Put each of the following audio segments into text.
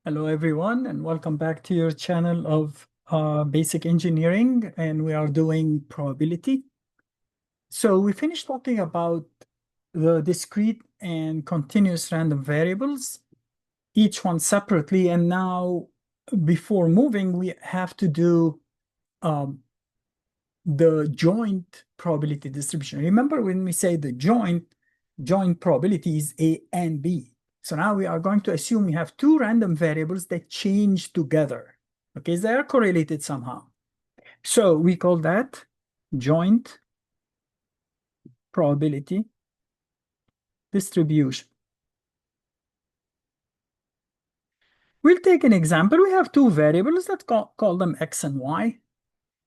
Hello, everyone, and welcome back to your channel of basic engineering, and we are doing probability. So we finished talking about the discrete and continuous random variables, each one separately, and now before moving, we have to do um, the joint probability distribution. Remember when we say the joint probability is A and B. So now we are going to assume we have two random variables that change together. Okay, they are correlated somehow. So we call that joint probability distribution. We'll take an example. We have two variables that call them X and Y.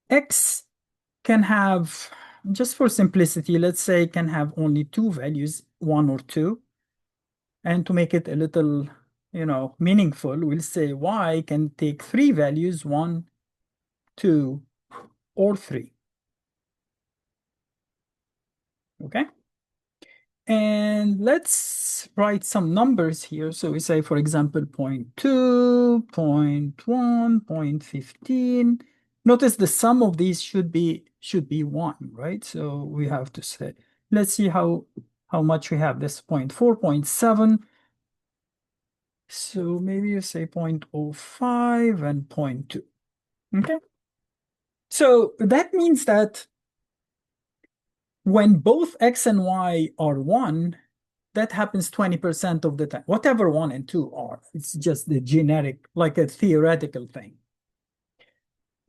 X can have, just for simplicity, let's say can have only two values, 1 or 2. And to make it a little, meaningful, we'll say Y can take three values, 1, 2, or 3. Okay? And let's write some numbers here. So we say, for example, 0.2, 0.1, 0.15. Notice the sum of these should be 1, right? So we have to say, let's see how much we have. This 0.4, 0.7. So maybe you say 0.05 and 0.2. Okay. So that means that when both X and Y are 1, that happens 20% of the time, whatever 1 and 2 are. It's just the generic, like a theoretical thing.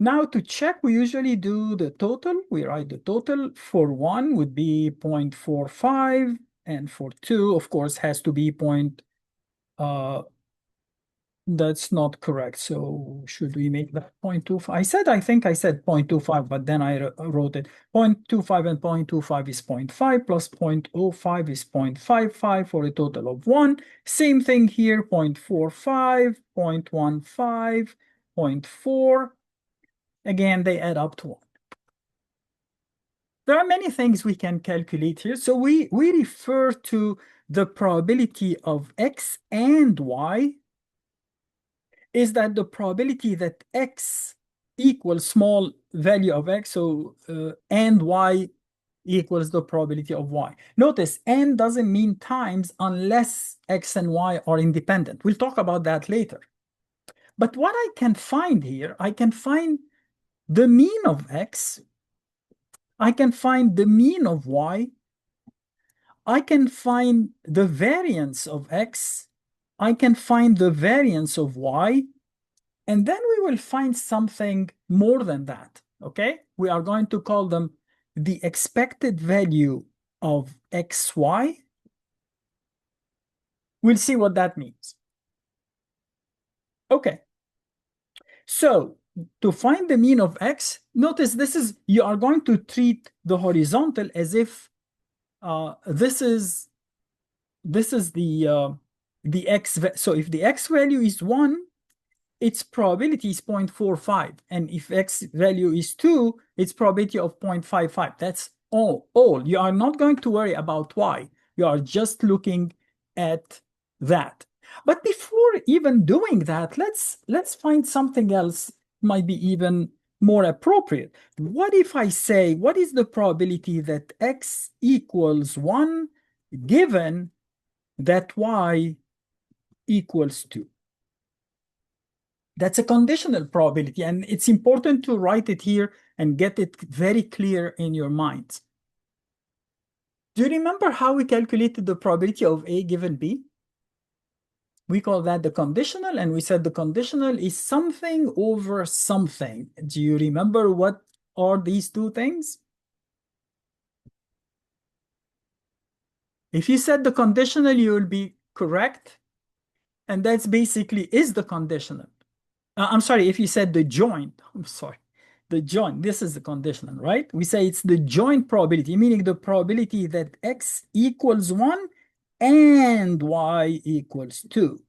Now to check, we usually do the total. We write the total. For 1 would be 0.45, and for 2, of course, has to be that's not correct. So should we make that 0.25? I think I said 0.25, but then I wrote it 0.25, and 0.25 is 0.5 plus 0.05 is 0.55 for a total of 1. Same thing here, 0.45, 0.15, 0.4. Again, they add up to 1. There are many things we can calculate here. So we refer to the probability of X and Y is that the probability that X equals small value of X, so and Y equals the probability of Y. Notice and doesn't mean times unless X and Y are independent. We'll talk about that later. But what I can find here, I can find the mean of X, I can find the mean of Y, I can find the variance of X, I can find the variance of Y, and then we will find something more than that, okay? We are going to call them the expected value of xy. We'll see what that means. Okay. So to find the mean of x, notice you are going to treat the horizontal as if this is the x. So if the x value is 1, its probability is 0.45. And if x value is 2, its probability of 0.55. That's all. You are not going to worry about y. You are just looking at that. But before even doing that, let's find something else might be even more appropriate. What if I say, what is the probability that x equals 1 given that y equals 2? That's a conditional probability, and it's important to write it here and get it very clear in your minds. Do you remember how we calculated the probability of A given B? We call that the conditional, and we said the conditional is something over something. Do you remember what are these two things? If you said the conditional, you will be correct, and that's basically is the conditional. I'm sorry, if you said the joint, I'm sorry, the joint, this is the conditional, right? We say it's the joint probability, meaning the probability that x equals 1 and y equals 2,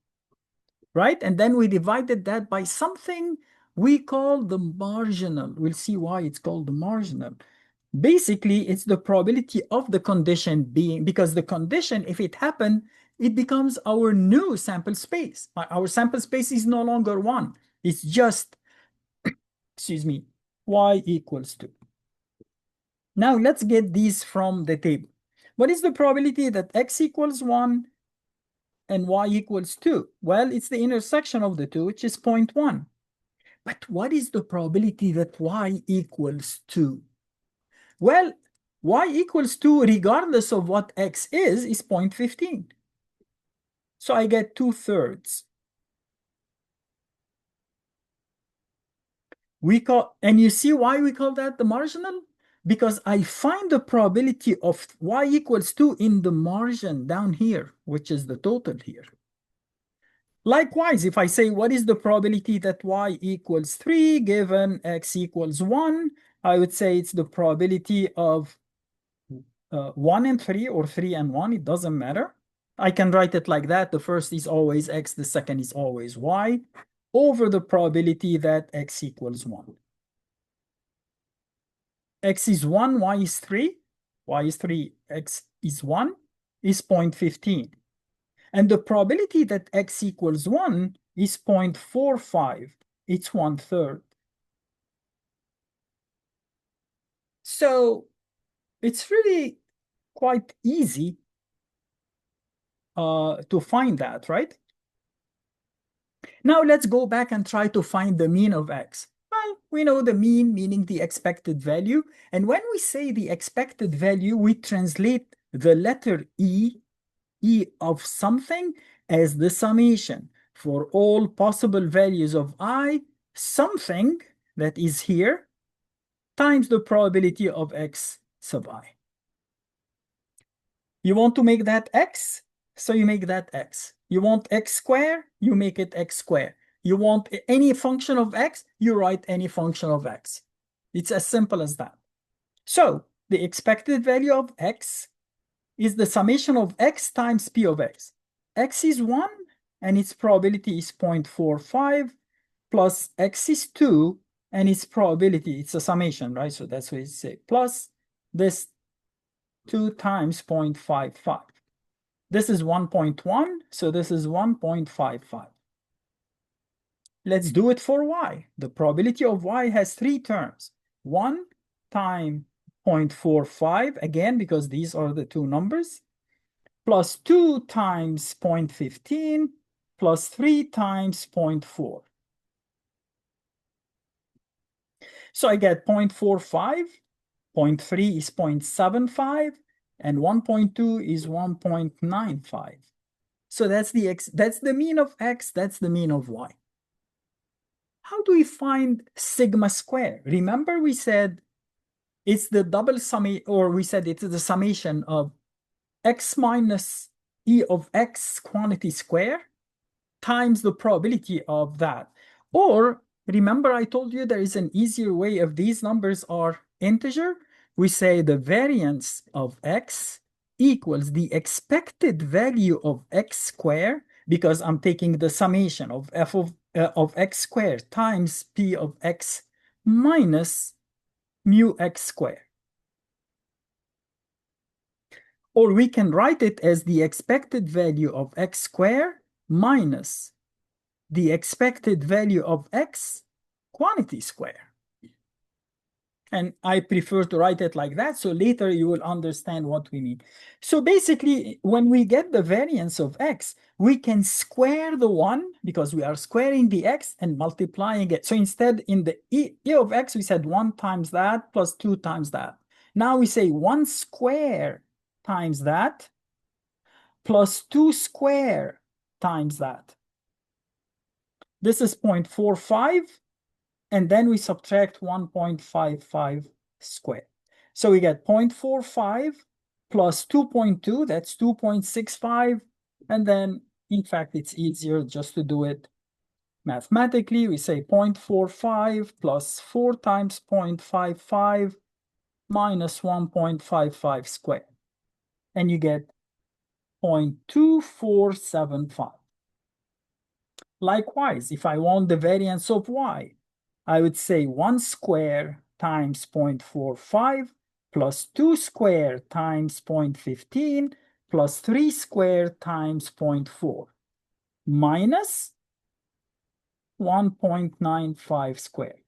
right? And then we divided that by something we call the marginal. We'll see why it's called the marginal. Basically, it's the probability of the condition being, because the condition, if it happened, it becomes our new sample space. Our sample space is no longer 1. It's just, excuse me, y equals 2. Now let's get these from the table. What is the probability that x equals 1 and y equals 2? Well, it's the intersection of the two, which is 0.1. But what is the probability that y equals 2? Well, y equals 2 regardless of what x is 0.15. So I get 2/3. And you see why we call that the marginal? Because I find the probability of y equals 2 in the margin down here, which is the total here. Likewise, if I say what is the probability that y equals 3 given x equals 1, I would say it's the probability of 1 and 3 or 3 and 1, it doesn't matter. I can write it like that. The first is always x, the second is always y, over the probability that x equals 1. X is 1, y is 3, y is 3, x is 1, is 0.15. And the probability that x equals 1 is 0.45. It's 1/3. So it's really quite easy to find that, right? Now let's go back and try to find the mean of x. Well, we know the mean, meaning the expected value. And when we say the expected value, we translate the letter E of something as the summation for all possible values of I, something that is here, times the probability of x sub I. You want to make that x, so you make that x. You want x squared, you make it x squared. You want any function of x, you write any function of x. It's as simple as that. So the expected value of x is the summation of x times p of x. X is 1, and its probability is 0.45, plus x is 2, and its probability, it's a summation, right? So that's what it says, plus this 2 times 0.55. This is 1.1, so this is 1.55. Let's do it for y. The probability of y has 3 terms. 1 times 0.45, again, because these are the two numbers, plus 2 times 0.15, plus 3 times 0.4. So I get 0.45, 0.3 is 0.75, and 1.2 is 1.95. So that's the mean of x, that's the mean of y. How do we find sigma square? Remember we said it's the double summation, or we said it's the summation of x minus e of x quantity square times the probability of that. Or remember I told you there is an easier way if these numbers are integer. We say the variance of x equals the expected value of x squared, because I'm taking the summation of f of x squared times p of x minus mu x squared. Or we can write it as the expected value of x squared minus the expected value of x quantity square. And I prefer to write it like that, so later you will understand what we mean. So basically, when we get the variance of x, we can square the 1, because we are squaring the x and multiplying it. So instead, in the e of x, we said 1 times that plus 2 times that. Now we say 1 square times that plus 2 square times that. This is 0.45, and then we subtract 1.55 squared. So we get 0.45 plus 2.2, that's 2.65, and then, in fact, it's easier just to do it mathematically. We say 0.45 plus 4 times 0.55 minus 1.55 squared, and you get 0.2475. Likewise, if I want the variance of y, I would say 1 square times 0.45 plus 2 square times 0.15 plus 3 squared times 0.4 minus 1.95 squared.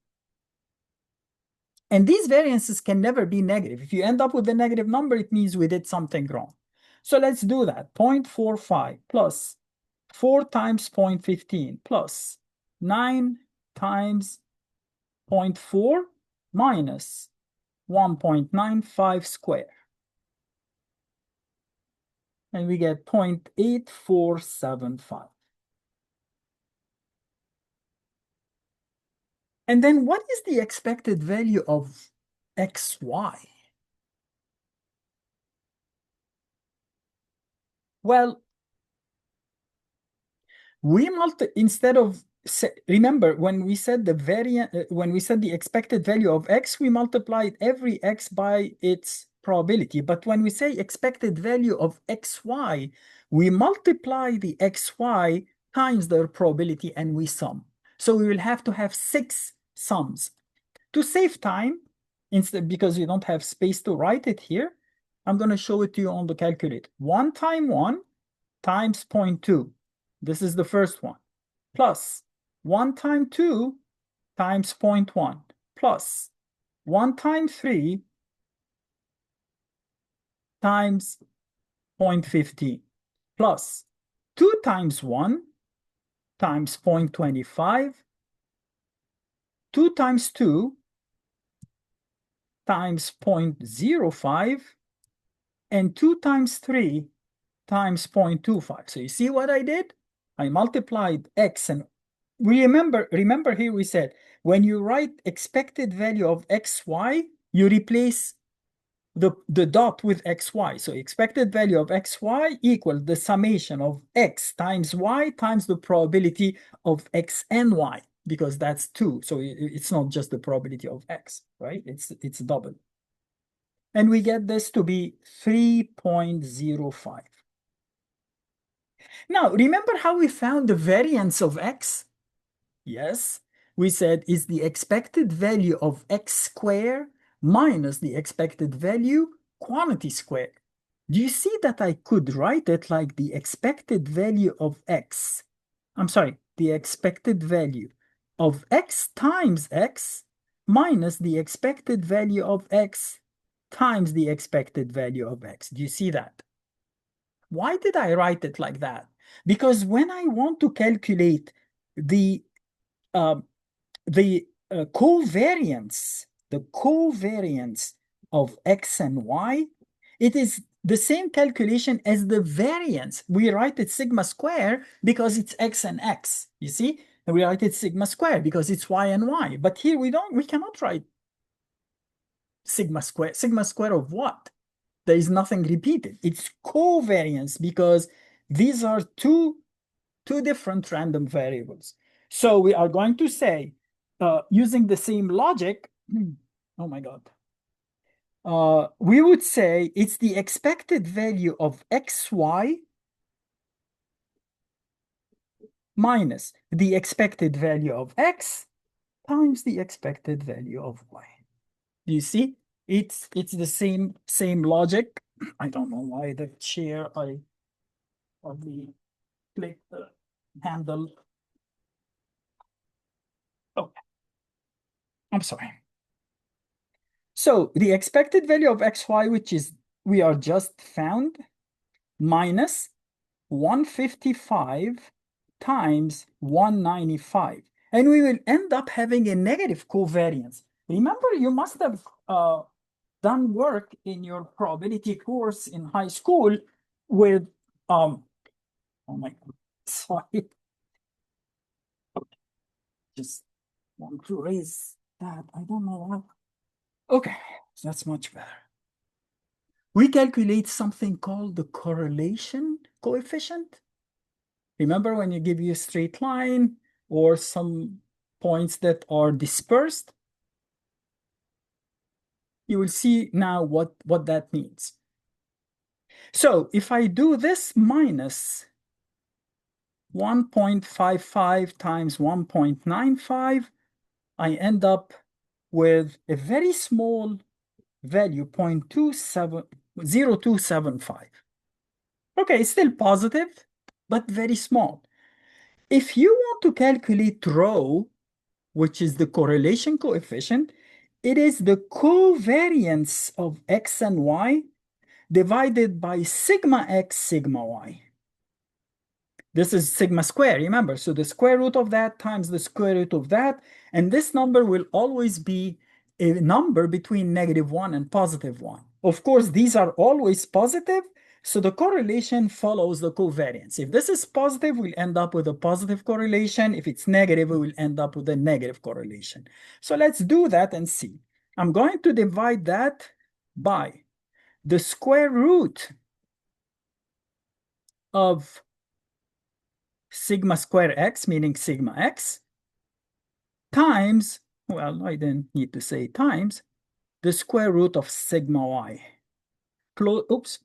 And these variances can never be negative. If you end up with a negative number, it means we did something wrong. So let's do that. 0.45 plus 4 times 0.15 plus 9 times 0.4 minus 1.95 squared. And we get 0.8475. And then what is the expected value of xy? Well, we instead of remember when we said the when we said the expected value of x, we multiplied every x by its probability. But when we say expected value of xy, we multiply the xy times their probability and we sum. So we will have to have 6 sums. To save time, instead, because you don't have space to write it here, I'm going to show it to you on the calculator. 1 times 1 times 0.2. This is the first one. Plus 1 times 2 times 0.1. Plus 1 times 3 times 0.15. Plus 2 times 1 times 0.25. 2 times 2 times 0.05. And 2 times 3 times 0.25. So you see what I did? I multiplied x, and remember here we said when you write expected value of xy, you replace the dot with xy. So expected value of xy equals the summation of x times y times the probability of x and y, because that's 2. So it's not just the probability of x, right? It's double. And we get this to be 3.05. Now, remember how we found the variance of x? Yes, we said is the expected value of x squared minus the expected value quantity squared. Do you see that I could write it like the expected value of x? I'm sorry, the expected value of x times x minus the expected value of x times the expected value of x. Do you see that? Why did I write it like that? Because when I want to calculate the uh, covariance, of x and y, it is the same calculation as the variance. We write it sigma square because it's x and x. You see, and we write it sigma square because it's y and y. But here we cannot write sigma square. Sigma square of what? There is nothing repeated. It's covariance because these are two different random variables. So we are going to say, using the same logic, oh my God, we would say it's the expected value of xy minus the expected value of x times the expected value of y. Do you see? It's the same logic. I don't know why the chair I probably clicked the handle. Oh, I'm sorry. So the expected value of xy, which is we are just found, minus 155 times 195. And we will end up having a negative covariance. Remember, you must have done work in your probability course in high school with, oh my God, sorry. Just want to raise that. I don't know why. Okay, that's much better. We calculate something called the correlation coefficient. Remember when you give you a straight line or some points that are dispersed? You will see now what that means. So if I do this minus 1.55 times 1.95, I end up with a very small value, 0.0275. Okay, it's still positive, but very small. If you want to calculate rho, which is the correlation coefficient, it is the covariance of x and y divided by sigma x, sigma y. This is sigma square, remember. So the square root of that times the square root of that. And this number will always be a number between -1 and +1. Of course, these are always positive. So the correlation follows the covariance. If this is positive, we'll end up with a positive correlation. If it's negative, we will end up with a negative correlation. So let's do that and see. I'm going to divide that by the square root of sigma square x, meaning sigma x, times, well, I didn't need to say times, the square root of sigma y. Close, oops,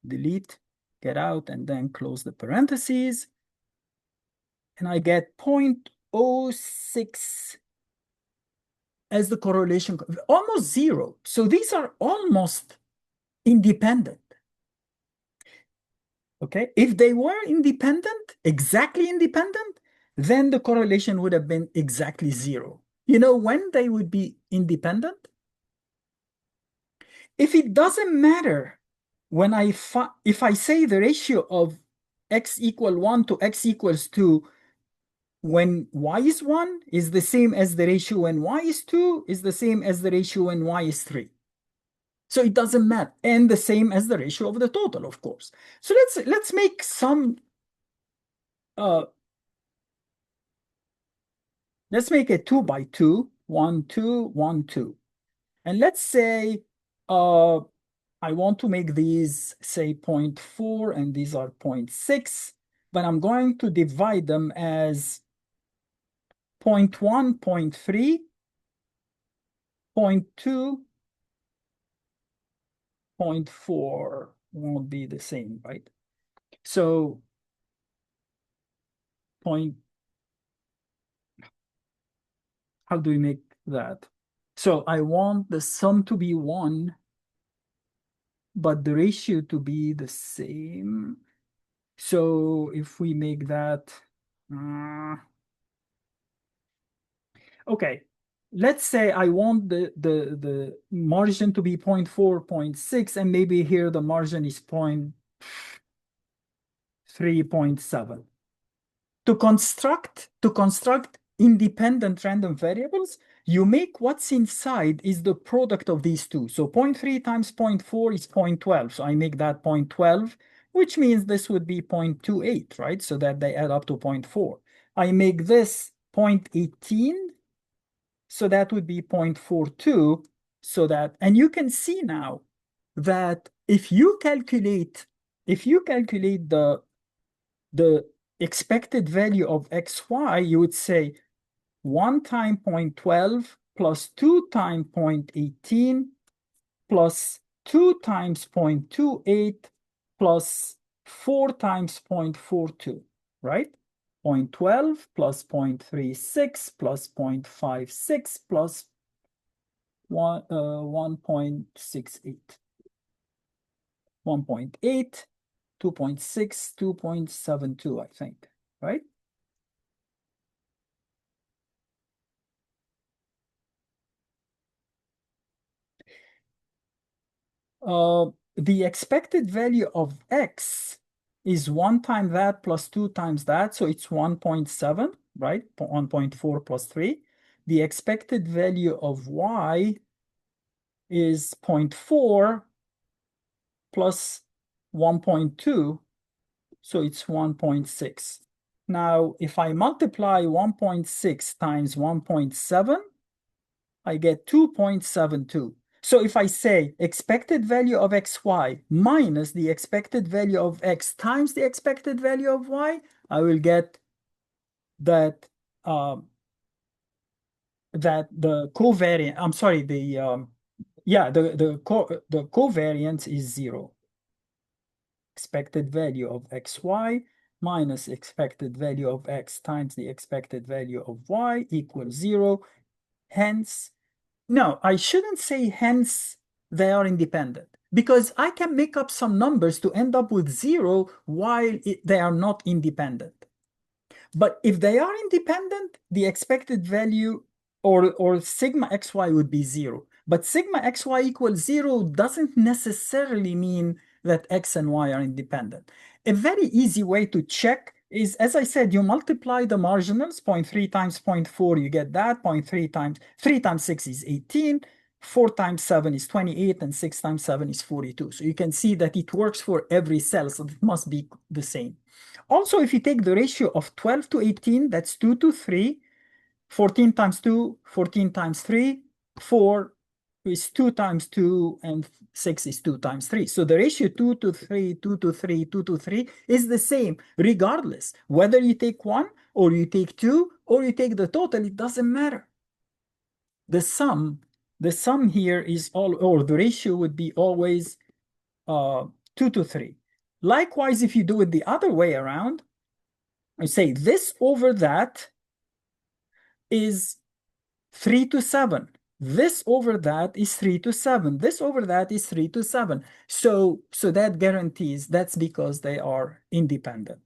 delete, get out, and then close the parentheses. And I get 0.06 as the correlation, almost zero. So these are almost independent. Okay, if they were independent, exactly independent, then the correlation would have been exactly zero. You know when they would be independent? If it doesn't matter when if I say the ratio of x equal 1 to x equals 2 when y is 1 is the same as the ratio when y is 2 is the same as the ratio when y is 3. So it doesn't matter. And the same as the ratio of the total, of course. So let's make some uh let's make it 2 by 2, 1, 2, 1, 2. And let's say I want to make these, say, 0.4, and these are 0.6, but I'm going to divide them as 0.1, 0.3, 0.2, 0.4 won't be the same, right? So how do we make that? So I want the sum to be 1, but the ratio to be the same. So if we make that, okay, let's say I want the margin to be 0.4, 0.6, and maybe here the margin is 0.3, 0.7. To construct independent random variables, you make what's inside is the product of these two. So 0.3 times 0.4 is 0.12. So I make that 0.12, which means this would be 0.28, right? So that they add up to 0.4. I make this 0.18. So that would be 0.42. So that, and you can see now that if you calculate the expected value of xy, you would say 1 times 0.12 plus 2 times 0.18 plus 2 times 0.28 plus 4 times 0.42, right? 0.12 plus 0.36 plus 0.56 plus 1.68. 1.8, 2.6, 2.72, I think, right? The expected value of x is 1 times that plus 2 times that, so it's 1.7, right? 1.4 plus 3. The expected value of y is 0.4 plus 1.2, so it's 1.6. Now, if I multiply 1.6 times 1.7, I get 2.72. So if I say expected value of xy minus the expected value of x times the expected value of y, I will get that that the covariance, I'm sorry, yeah, the covariance is 0. Expected value of xy minus expected value of x times the expected value of y equals 0. Hence, no, I shouldn't say hence they are independent. because I can make up some numbers to end up with zero while they are not independent. But if they are independent, the expected value or sigma xy would be zero. But sigma xy equals zero doesn't necessarily mean that x and y are independent. A very easy way to check is, as I said, you multiply the marginals, zero point 0.3 times 0.4, you get that. 0.3 times 3 times 6 is 18. 4 times 7 is 28, and 6 times 7 is 42. So you can see that it works for every cell, so it must be the same. Also, if you take the ratio of 12 to 18, that's 2 to 3. 14 times 2, 14 times 3, 4 is 2 times 2, and 6 is 2 times 3. So the ratio 2 to 3, 2 to 3, 2 to 3 is the same, regardless. Whether you take 1, or you take 2, or you take the total, it doesn't matter. The sum here is all, or the ratio would be always 2 to 3. Likewise, if you do it the other way around, I say this over that is 3 to 7. This over that is 3 to 7. This over that is 3 to 7. So that guarantees that's because they are independent.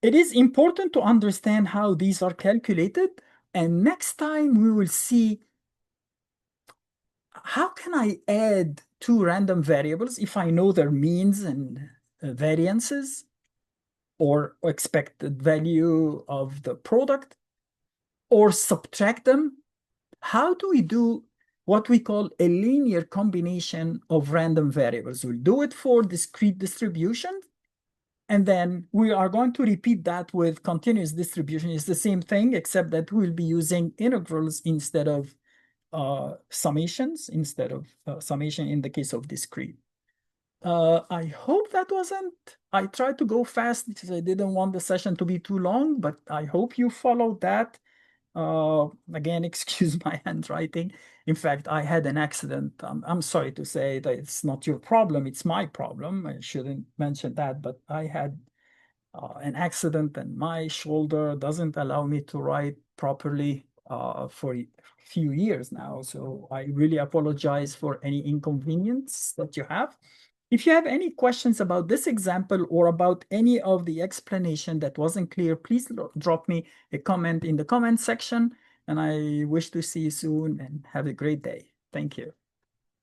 It is important to understand how these are calculated. And next time we will see how can I add two random variables if I know their means and variances or expected value of the product, or subtract them. How do we do what we call a linear combination of random variables? We'll do it for discrete distribution, and then we are going to repeat that with continuous distribution. It's the same thing, except that we'll be using integrals instead of summations, summation in the case of discrete. I hope that wasn't, I tried to go fast because I didn't want the session to be too long, but I hope you followed that. Again, excuse my handwriting. In fact, I had an accident. I'm sorry to say that it's not your problem, it's my problem. I shouldn't mention that, but I had an accident and my shoulder doesn't allow me to write properly for a few years now. So I really apologize for any inconvenience that you have. If you have any questions about this example or about any of the explanation that wasn't clear, please drop me a comment in the comment section. And I wish to see you soon and have a great day. Thank you.